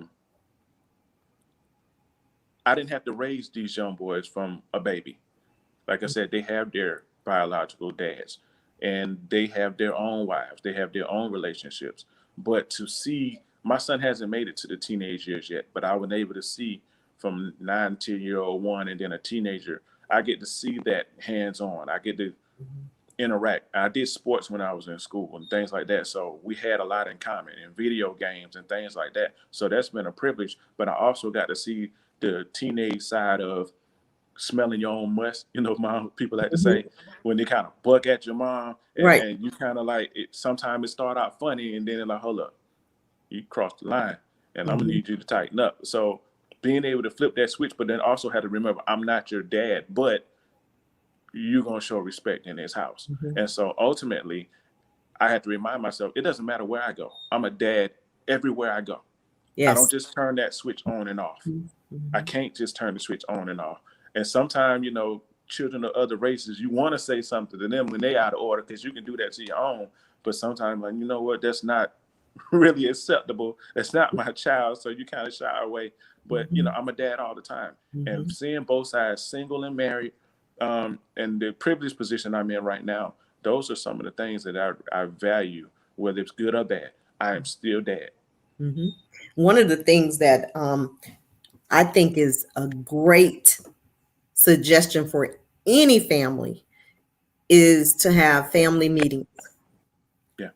didn't have to raise these young boys from a baby. Like I said, they have their biological dads and they have their own wives, they have their own relationships. But to see, my son hasn't made it to the teenage years yet, but I was able to see from 9, 10-year-old one and then a teenager, I get to see that hands on. I get to interact. I did sports when I was in school and things like that. So we had a lot in common in video games and things like that. So that's been a privilege. But I also got to see the teenage side of smelling your own must, mom, people like to say, when they kind of buck at your mom Right. and you kind of like it. Sometimes it start out funny and then they're like, hold up, you crossed the line and I'm gonna need you to tighten up. So being able to flip that switch, but then also had to remember I'm not your dad, but you're gonna show respect in this house. And so ultimately I had to remind myself, it doesn't matter where I go. I'm a dad everywhere I go. I don't Yes. just turn that switch on and off. I can't just turn the switch on and off. And sometimes, children of other races, you want to say something to them when they out of order because you can do that to your own. But sometimes, like, you know what, that's not really acceptable. That's not my child. So you kind of shy away. But, I'm a dad all the time. And seeing both sides, single and married, and the privileged position I'm in right now, those are some of the things that I value, whether it's good or bad. I am still dad. One of the things that I think is a great suggestion for any family is to have family meetings. Yeah.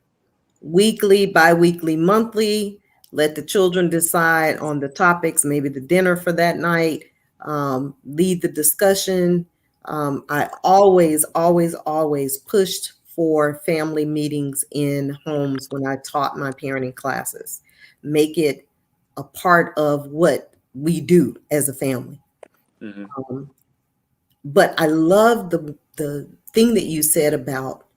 Weekly, bi-weekly, monthly. Let the children decide on the topics, maybe the dinner for that night, lead the discussion. I always, always, always pushed for family meetings in homes when I taught my parenting classes. Make it a part of what we do as a family. But I love the thing that you said about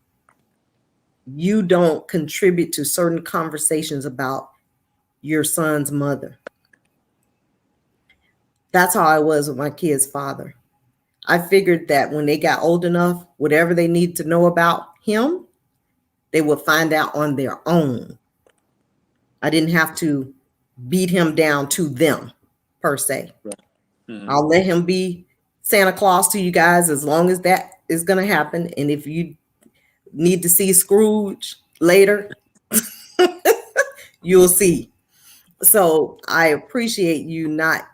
you don't contribute to certain conversations about your son's mother. That's how I was with my kid's father. I figured that when they got old enough, whatever they need to know about him, they would find out on their own. I didn't have to beat him down to them per se. Right. Mm-hmm. I'll let him be Santa Claus to you guys as long as that is going to happen. And if you need to see Scrooge later, you'll see. So I appreciate you not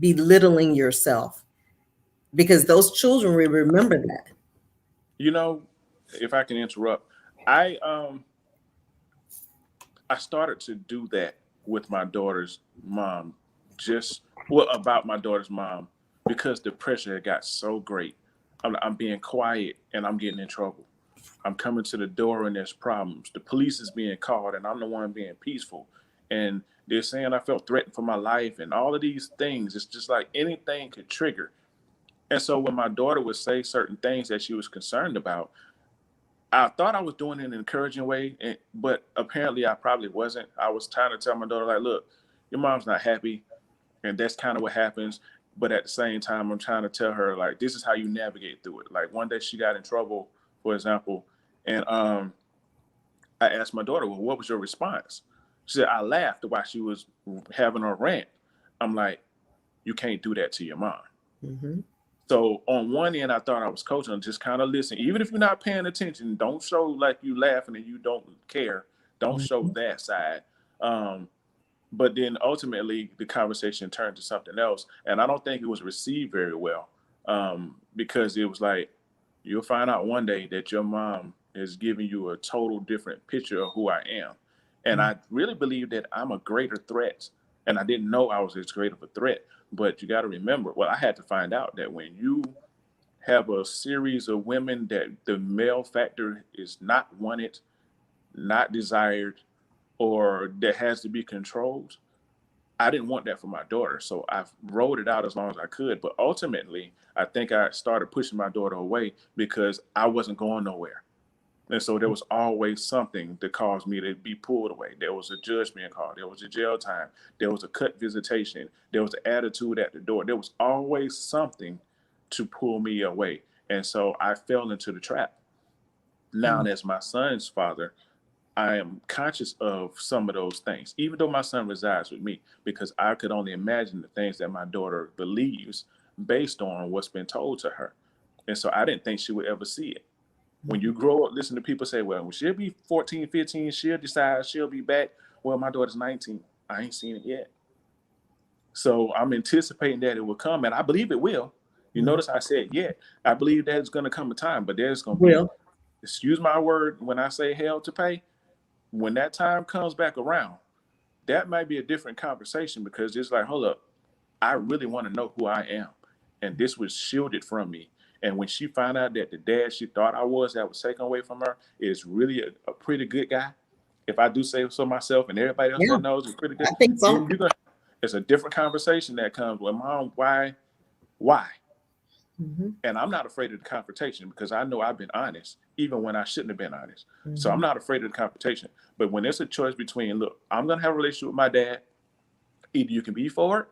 belittling yourself, because those children will remember that. You know, if I can interrupt, I I started to do that with my daughter's mom, just well about my daughter's mom, because the pressure had got so great. I'm being quiet and I'm getting in trouble. I'm coming to the door and there's problems. The police is being called and I'm the one being peaceful. And they're saying I felt threatened for my life and all of these things. It's just like anything could trigger. And so when my daughter would say certain things that she was concerned about, I thought I was doing it in an encouraging way, but apparently I probably wasn't. I was trying to tell my daughter, like, look, your mom's not happy, and that's kind of what happens. But at the same time, I'm trying to tell her, like, this is how you navigate through it. Like one day she got in trouble, for example, and I asked my daughter, well, what was your response? She said, I laughed while she was having her rant. I'm like, you can't do that to your mom. Mm-hmm. So on one end, I thought I was coaching, just kind of listen. Even if you're not paying attention, don't show like you laughing and you don't care. Don't show Mm-hmm. that side. Um, but then ultimately, the conversation turned to something else, and I don't think it was received very well, because it was like, you'll find out one day that your mom is giving you a total different picture of who I am, and I really believe that I'm a greater threat, and I didn't know I was as great of a threat. But you got to remember, well, I had to find out that when you have a series of women that the male factor is not wanted, not desired, or that has to be controlled, I didn't want that for my daughter. So I wrote it out as long as I could. But ultimately, I think I started pushing my daughter away because I wasn't going nowhere. And so there was always something that caused me to be pulled away. There was a judge being called. There was a jail time. There was a cut visitation. There was an attitude at the door. There was always something to pull me away. And so I fell into the trap. Now, as my son's father, I am conscious of some of those things, even though my son resides with me, because I could only imagine the things that my daughter believes based on what's been told to her. And so I didn't think she would ever see it. When you grow up, listen to people say, well, when she'll be 14, 15, she'll decide she'll be back. Well, my daughter's 19. I ain't seen it yet. So I'm anticipating that it will come, and I believe it will. You Mm-hmm. notice I said yet. I believe that it's going to come a time, but there's going to be, Well, excuse my word, when I say hell to pay, when that time comes back around, that might be a different conversation, because it's like, hold up, I really want to know who I am. And this was shielded from me. And when she found out that the dad she thought I was, that was taken away from her, is really a pretty good guy, if I do say so myself, and everybody else yeah, that knows is pretty good, I think so. you're gonna, it's a different conversation that comes with, mom, why? Mm-hmm. And I'm not afraid of the confrontation, because I know I've been honest, even when I shouldn't have been honest. So I'm Mm-hmm. not afraid of the confrontation. But when there's a choice between, look, I'm going to have a relationship with my dad, either you can be for it,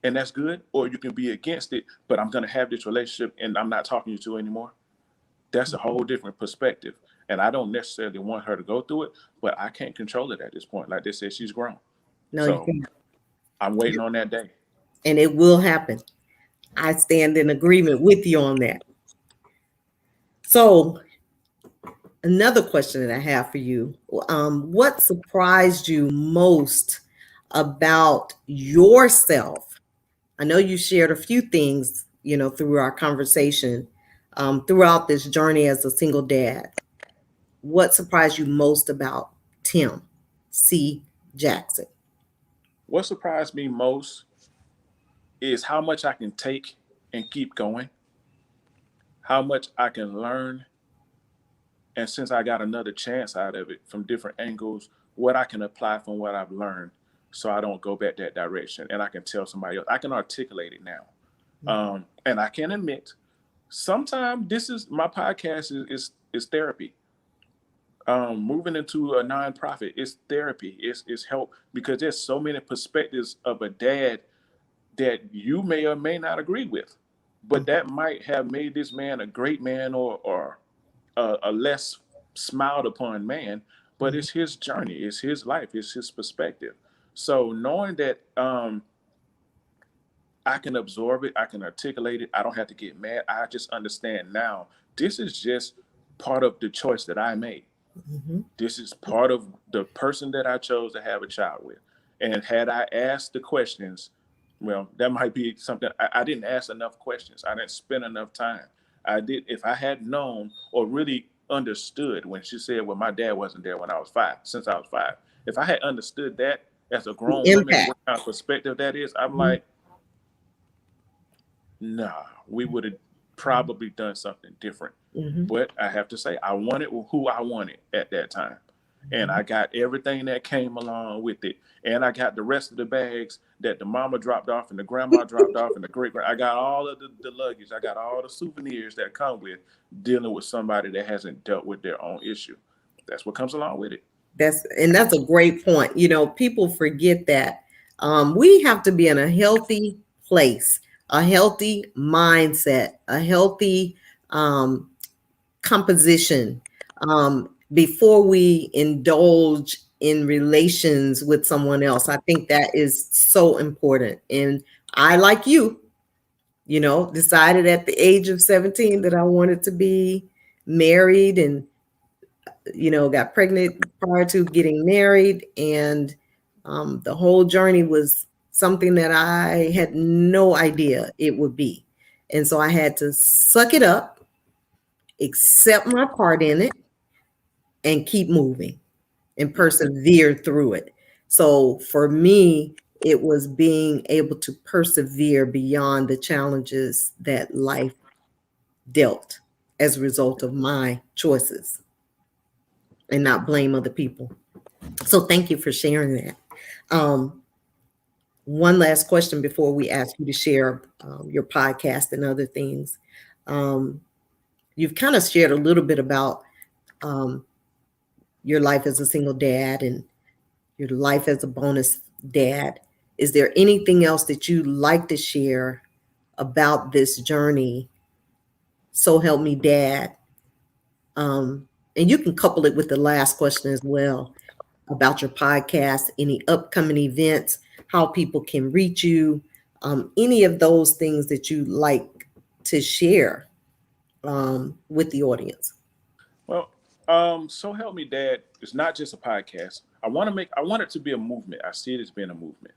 and that's good, or you can be against it, but I'm going to have this relationship and I'm not talking to you anymore. That's a whole different perspective. And I don't necessarily want her to go through it, but I can't control it at this point. Like they said, she's grown. No, you So can't. I'm waiting on that day. And it will happen. I stand in agreement with you on that. So, another question that I have for you, what surprised you most about yourself? I know you shared a few things, through our conversation, throughout this journey as a single dad. What surprised you most about Tim C. Jackson? What surprised me most is how much I can take and keep going, how much I can learn. And since I got another chance out of it from different angles, what I can apply from what I've learned, so I don't go back that direction. And I can tell somebody else, I can articulate it now. And I can admit, sometimes this is my podcast is therapy. Moving into a nonprofit is therapy. It's help, because there's so many perspectives of a dad that you may or may not agree with, but that might have made this man a great man, or a less smiled upon man, but it's his journey, it's his life, it's his perspective. So knowing that I can absorb it, I can articulate it, I don't have to get mad. I just understand now this is just part of the choice that I made. Mhm. This is part of the person that I chose to have a child with. And had I asked the questions, well, that might be something I didn't ask enough questions. I didn't spend enough time. I did, if I had known or really understood when she said, well, my dad wasn't there when I was 5, since I was 5. If I had understood that as a The grown woman, impact. what kind of perspective that is, I'm Mhm. like, nah, we would have probably done something different. Mhm. But I have to say, I wanted who I wanted at that time. And Mhm. I got everything that came along with it. And I got the rest of the bags that the mama dropped off and the grandma dropped off and the great grand. I got all of the luggage. I got all the souvenirs that come with dealing with somebody that hasn't dealt with their own issue. That's what comes along with it. That's a great point. People forget that we have to be in a healthy place, a healthy mindset, a healthy um, composition before we indulge in relations with someone else. I think that is so important. And I, like you, decided at the age of 17 that I wanted to be married and got pregnant prior to getting married. And the whole journey was something that I had no idea it would be. And so I had to suck it up, accept my part in it, and keep moving and Yeah. persevere through it. So for me, it was being able to persevere beyond the challenges that life dealt as a result of my choices and not blame other people. So thank you for sharing that. Um, one last question before we ask you to share your podcast and other things. Um, you've kind of shared a little bit about um, your life as a single dad and your life as a bonus dad. Is there anything else that you'd like to share about this journey? So help me, Dad. And you can couple it with the last question as well about your podcast, any upcoming events, how people can reach you, any of those things that you like to share with the audience. Well, so help me, Dad. It's not just a podcast. I want it to be a movement. I see it as being a movement.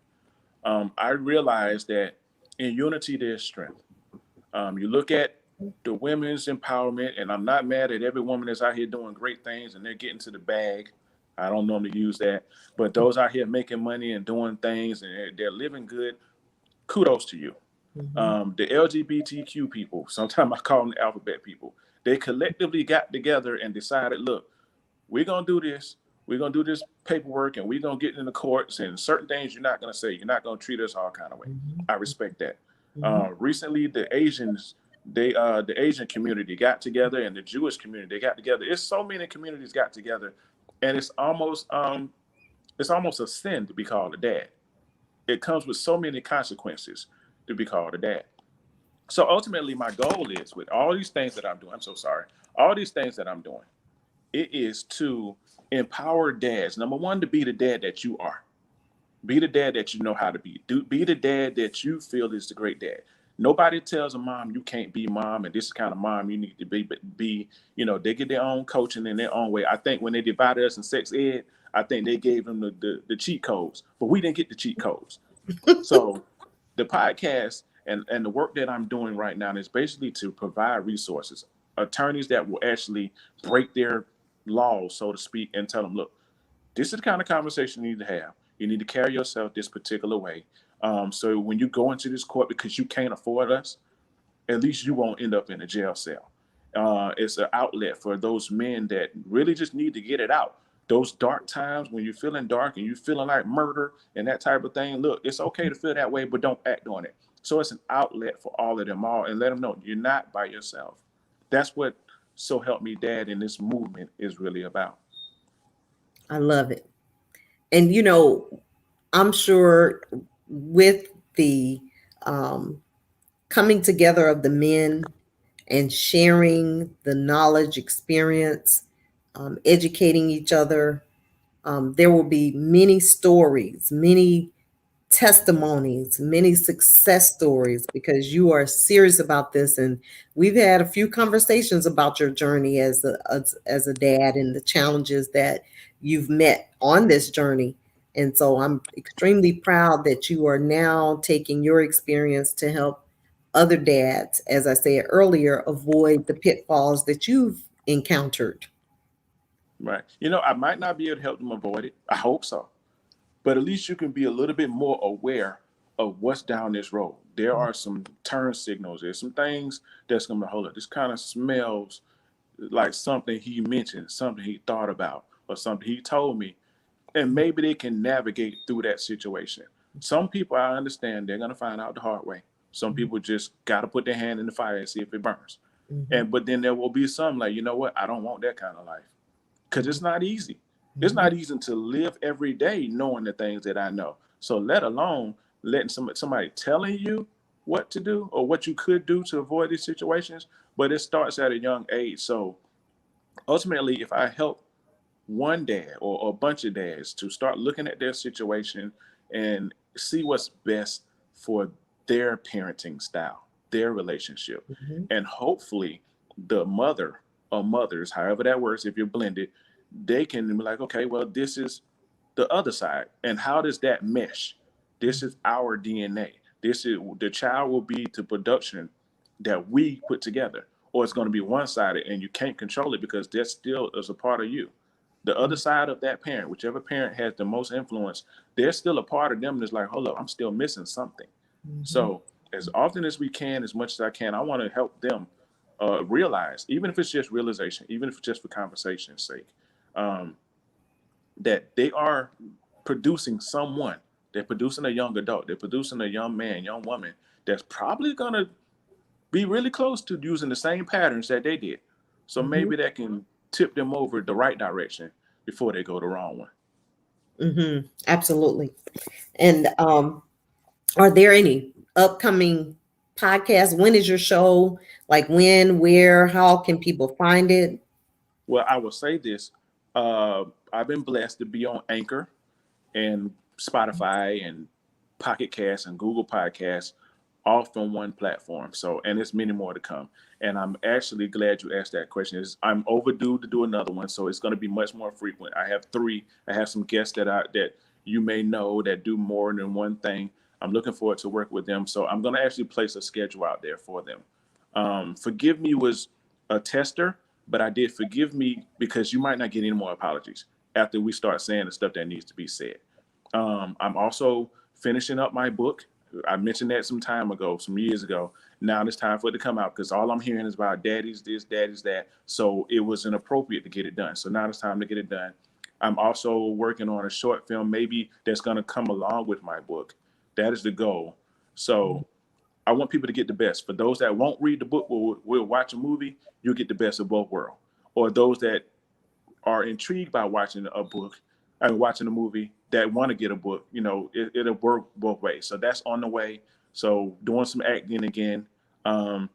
I realize that in unity there's strength. You look at the women's empowerment, and I'm not mad at every woman that's out here doing great things and they're getting to the bag. I don't normally use that, but those out here making money and doing things and they're living good, kudos to you. Mhm. The LGBTQ people, sometimes I call them the alphabet people, they collectively got together and decided, look, we're gonna do this. We're gonna do this paperwork, and we're gonna get in the courts. And certain things you're not gonna say. You're not gonna treat us all kind of way. Mhm. I respect that. Mhm. Recently, the Asian community got together, and the Jewish community they got together. It's so many communities got together, and it's almost a sin to be called a dad. It comes with so many consequences to be called a dad. So ultimately, my goal is with all these things that I'm doing. I'm so sorry. All these things that I'm doing it is to empower dads. Number one, to be the dad that you are. Be the dad that you know how to be. Be the dad that you feel is the great dad. Nobody tells a mom you can't be mom, and this is the kind of mom you need to be. But they get their own coaching in their own way. I think when they divided us in sex ed, I think they gave them the cheat codes, but we didn't get the cheat codes. So the podcast and the work that I'm doing right now is basically to provide resources, attorneys that will actually break their laws, so to speak, and tell them, look, this is the kind of conversation you need to have. You need to carry yourself this particular way. So when you go into this court because you can't afford us, at least you won't end up in a jail cell. It's an outlet for those men that really just need to get it out. Those dark times when you're feeling dark and you're feeling like murder and that type of thing. Look, it's okay to feel that way, but don't act on it. So it's an outlet for all of them all, and let them know you're not by yourself. That's what So Help Me Dad in this movement is really about. I love it. And I'm sure with the um, coming together of the men and sharing the knowledge, experience, educating each other. There will be many stories, many testimonies, many success stories, because you are serious about this. And we've had a few conversations about your journey as a dad and the challenges that you've met on this journey. And so I'm extremely proud that you are now taking your experience to help other dads, as I said earlier, avoid the pitfalls that you've encountered. Right. I might not be able to help them avoid it. I hope so. But at least you can be a little bit more aware of what's down this road. There are some turn signals. There's some things that's going to hold up. This kind of smells like something he mentioned, something he thought about, or something he told me. And maybe they can navigate through that situation. Some people, I understand, they're going to find out the hard way. Some people just got to put their hand in the fire and see if it burns. Mhm. But then there will be some like, you know what? I don't want that kind of life, because it's not easy. It's Mhm. not easy to live every day knowing the things that I know. So let alone letting somebody telling you what to do or what you could do to avoid these situations. But it starts at a young age. So ultimately, if I help one dad or a bunch of dads to start looking at their situation and see what's best for their parenting style, their relationship. Mhm. And hopefully the mother or mothers, however that works, if you're blended, they can be like, okay, well, this is the other side. And how does that mesh? This is our DNA. This is the child will be the production that we put together, or it's going to be one sided and you can't control it because that still is a part of you. The other side of that parent, whichever parent has the most influence, there's still a part of them that's like, hold up, I'm still missing something. Mhm. So as often as we can, as much as I can, I want to help them realize, even if it's just realization, even if it's just for conversation's sake, um, that they are producing someone. They're producing a young adult. They're producing a young man, young woman that's probably going to be really close to using the same patterns that they did. So Mhm. maybe that can tip them over the right direction before they go the wrong one. Mhm. Absolutely. And are there any upcoming podcasts? When is your show? Like when, where, how can people find it? Well, I will say this. Uh, I've been blessed to be on Anchor and Spotify and Pocket Cast and Google Podcasts, all from one platform. So, and there's many more to come. And I'm actually glad you asked that question. I'm overdue to do another one, so it's going to be much more frequent. I have three. I have some guests that you may know that do more than one thing. I'm looking forward to work with them. So I'm going to actually place a schedule out there for them. Forgive Me was a tester, but I did Forgive Me because you might not get any more apologies after we start saying the stuff that needs to be said. I'm also finishing up my book. I mentioned that some time ago, some years ago. Now it's time for it to come out because all I'm hearing is about daddy's this, daddy's that. So it was inappropriate to get it done. So now it's time to get it done. I'm also working on a short film, maybe that's going to come along with my book. That is the goal. So I want people to get the best. For those that won't read the book, will watch a movie, you'll get the best of both worlds. Or those that are intrigued by watching a book and watching a movie that want to get a book, it'll work both ways. So that's on the way. So doing some acting again. Um,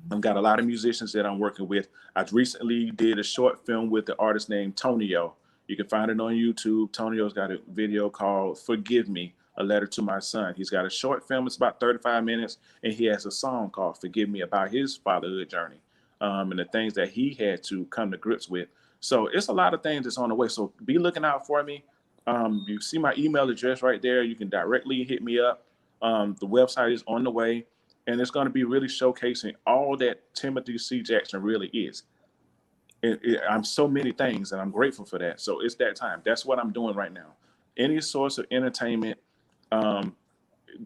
I've got a lot of musicians that I'm working with. I recently did a short film with the artist named Tonio. You can find it on YouTube. Tonio's got a video called Forgive Me, A Letter to My Son. He's got a short film. It's about 35 minutes. And he has a song called Forgive Me about his fatherhood journey, and the things that he had to come to grips with. So it's a lot of things that's on the way. So be looking out for me. You see my email address right there. You can directly hit me up. The website is on the way, and it's going to be really showcasing all that Timothy C. Jackson really is. I'm so many things, and I'm grateful for that. So it's that time. That's what I'm doing right now. Any source of entertainment, um,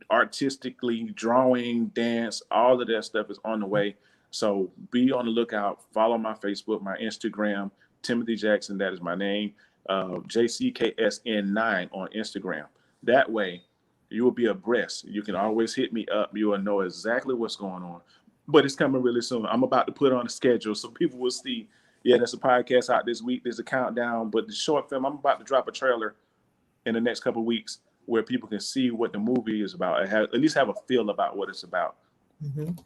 artistically, drawing, dance, all of that stuff is on the way. So be on the lookout. Follow my Facebook, my Instagram, Timothy Jackson. That is my name. JCKSN9 on Instagram. That way, you will be abreast. You can always hit me up. You will know exactly what's going on. But it's coming really soon. I'm about to put on a schedule so people will see. Yeah, there's a podcast out this week. There's a countdown. But the short film, I'm about to drop a trailer in the next couple of weeks where people can see what the movie is about and at least have a feel about what it's about.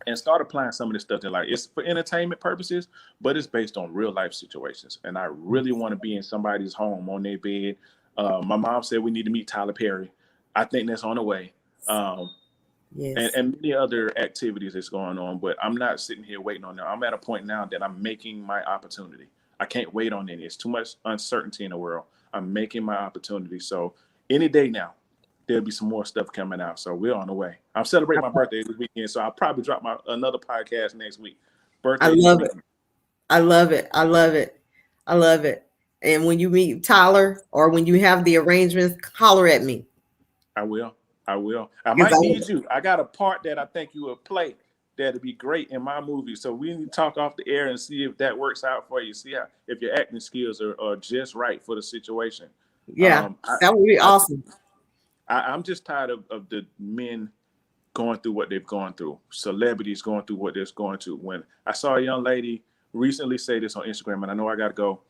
and start applying some of this stuff. That like it's for entertainment purposes, but it's based on real life situations. And I really want to be in somebody's home on their bed. My mom said we need to meet Tyler Perry. I think that's on the way. Yes. And many other activities that's going on, but I'm not sitting here waiting on them. I'm at a point now that I'm making my opportunity. I can't wait on any. It's too much uncertainty in the world. I'm making my opportunity. So any day now, there'll be some more stuff coming out. So we're on the way. I'm celebrating my birthday this weekend, so I'll probably drop another podcast next week. I love it. I love it. I love it. I love it. And when you meet Tyler or when you have the arrangements, holler at me. I will. I might need you. I got a part that I think you will play that'll be great in my movie. So we need to talk off the air and see if that works out for you. See if your acting skills are just right for the situation. Yeah, that would be awesome. I'm just tired of the men going through what they've gone through. Celebrities going through what they're going through. When I saw a young lady recently say this on Instagram, and I know I got to go.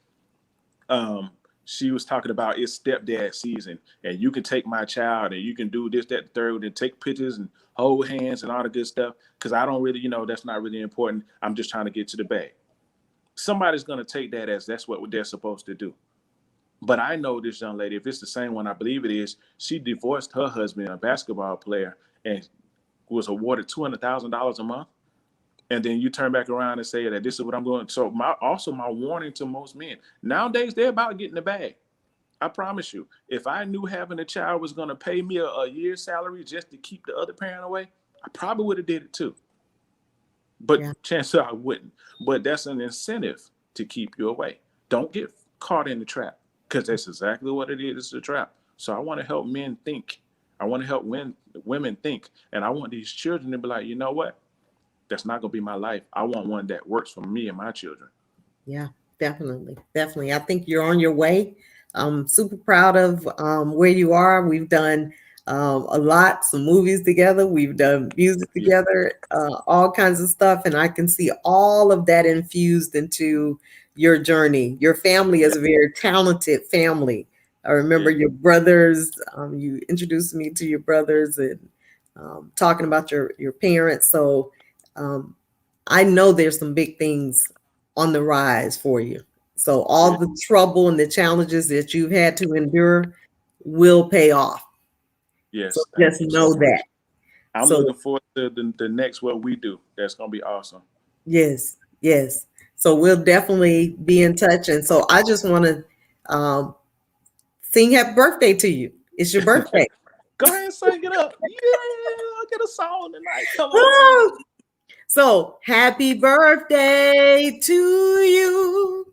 She was talking about it's stepdad season, and you can take my child, and you can do this, that, the third, and take pictures and hold hands and all the good stuff. Because I don't really, that's not really important. I'm just trying to get to the bag. Somebody's going to take that as that's what they're supposed to do. But I know this young lady, if it's the same one, I believe it is, she divorced her husband, a basketball player, and was awarded $200,000 a month. And then you turn back around and say that this is what I'm going. So my warning to most men nowadays, they're about getting the bag. I promise you, if I knew having a child was going to pay me a year's salary just to keep the other parent away, I probably would have did it too. But chances are I wouldn't. But that's an incentive to keep you away. Don't get caught in the trap, because that's exactly what it is. It's a trap. So I want to help men think. I want to help women think. And I want these children to be like, you know what? That's not going to be my life. I want one that works for me and my children. Yeah, definitely. Definitely. I think you're on your way. I'm super proud of where you are. We've done some movies together. We've done music together, all kinds of stuff. And I can see all of that infused into your journey. Your family is a very talented family. I remember your brothers. You introduced me to your brothers and talking about your parents. So I know there's some big things on the rise for you. So all the trouble and the challenges that you've had to endure will pay off. Yes. So just know that. I'm looking forward to the next what we do. That's going to be awesome. Yes. Yes. So we'll definitely be in touch. And so I just want to sing happy birthday to you. It's your birthday. Go ahead and sing it up. Yeah, I'll get a song tonight. Come on. So happy birthday to you.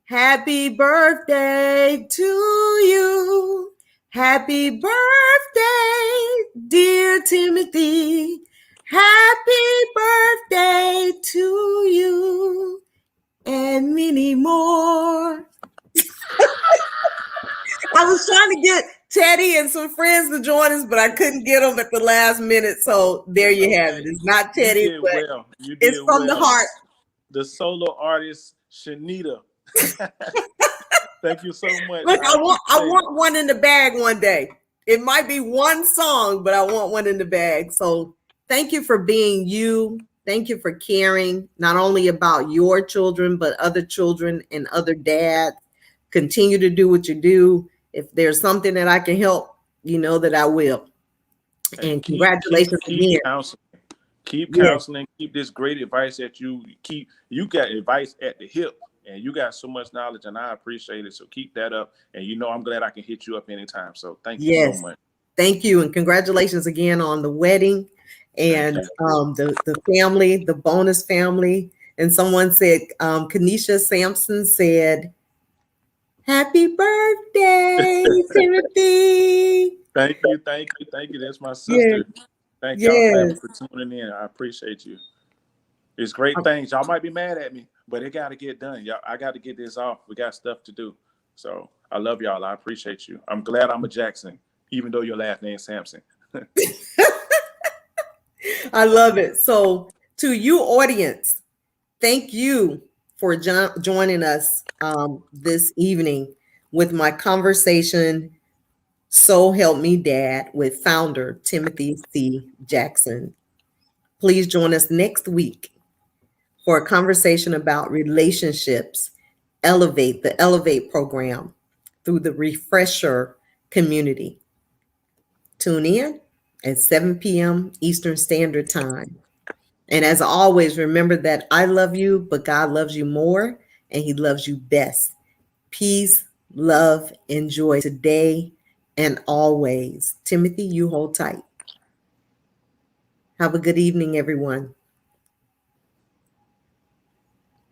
Happy birthday to you. Happy birthday, dear Timothy. Happy birthday to you. And many more. I was trying to get Teddy and some friends to join us, but I couldn't get them at the last minute. So there you have it. It's not Teddy, but it's from the heart. The solo artist, Shenita. Thank you so much. Look, I want one in the bag one day. It might be one song, but I want one in the bag. So thank you for being you. Thank you for caring not only about your children, but other children and other dads. Continue to do what you do. If there's something that I can help, you know that I will. And congratulations again. Keep counseling. Keep this great advice that you keep. You got advice at the hip, and you got so much knowledge, and I appreciate it. So keep that up. And I'm glad I can hit you up anytime. So thank you so much. Thank you, and congratulations again on the wedding and the family, the bonus family. And someone said, Kanisha Sampson said, happy birthday, Timothy. Thank you. That's my sister. Thank y'all for tuning in. I appreciate you. It's great things. Y'all might be mad at me, but it got to get done. Y'all, I got to get this off. We got stuff to do. So I love y'all. I appreciate you. I'm glad I'm a Jackson, even though your last name's Sampson. I love it. So to you audience, thank you for joining us this evening with my conversation, So Help Me Dad, with founder Timothy C. Jackson. Please join us next week for a conversation about relationships. The Elevate program through the Refresher community. Tune in at 7 p.m. Eastern Standard Time. And as always, remember that I love you, but God loves you more, and He loves you best. Peace, love, and joy today and always. Timothy, you hold tight. Have a good evening, everyone.